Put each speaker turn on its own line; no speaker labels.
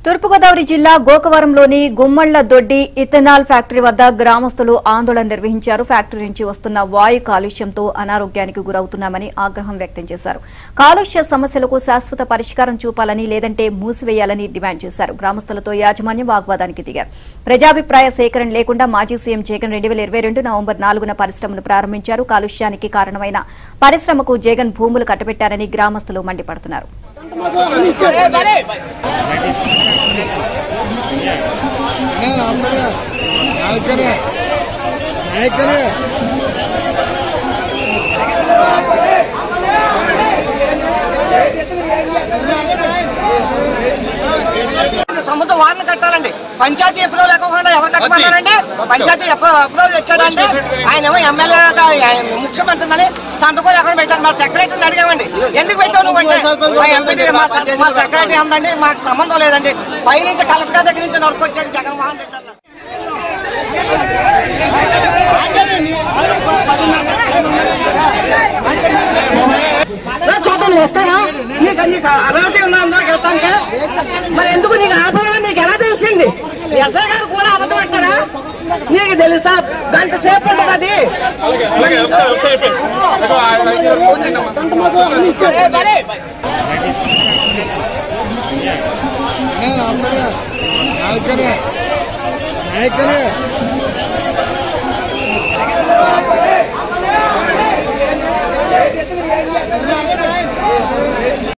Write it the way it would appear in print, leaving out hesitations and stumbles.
తూర్పుగోదావరి జిల్లా గోకవరంలోని గుమ్మళ్ల దొడ్డి ethanol factory వద్ద గ్రామస్తులు ఆందోళన నిర్వహించారు. ఫ్యాక్టరీ నుంచి వస్తున్న వాయు కాలుష్యంతో అనారోగ్యానికి గురవుతున్నామని ఆగ్రహం వ్యక్తం చేశారు. కాలుష్య సమస్యలకు శాశ్వత పరిష్కారం చూపాలని లేదంటే మూసివేయాలని డిమాండ్ చేశారు. గ్రామస్తులతో యాజమాన్యం వాగ్వాదానికి దిగారు. ప్రజాభిప్రాయ సేకరణ లేకుండా మాజీ సీఎం జగన్ 2022 నవంబర్ 4న పరిశ్రమను ప్రారంభించారు. కాలుష్యానికి కారణమైన పరిశ్రమకు జగన్ భూములు కట్టబెట్టారని గ్రామస్తులు మండిపడుతున్నారు.
సముద్రం వారిని కట్టాలండి. పంచాయతీ అప్రూవల్ లేకుండా ఎవరు కట్టమన్నారండి? పంచాయతీ అప్రూవల్ ఇచ్చాడండి. ఆయన ఏమో ఎమ్మెల్యే ముఖ్యమంత్రి అని సంతకం ఎక్కడ పెట్టారు. మా సెక్రటరీని అడిగామండి, ఎందుకు పెట్టావు నువ్వు అంటే మా సెక్రటరీ ఉందండి, మాకు సంబంధం లేదండి. పైనుంచి కలెక్టర్ దగ్గర నుంచి నొరకొచ్చాడు జగన్మోహన్ రెడ్డి అన్న. చూద్దాం వస్తానా? నీకు అర్హత ఉందా వెళ్తానికి? మరి ఎందుకు నీకు ఆపదం నీకు ఎలా తెలిసింది? ఎస్ఐ గారు కూడా అబద్ధం పెట్టారా? నీకు తెలుసా? గంట సేపు ఉంటుంది అది.
నాయకనే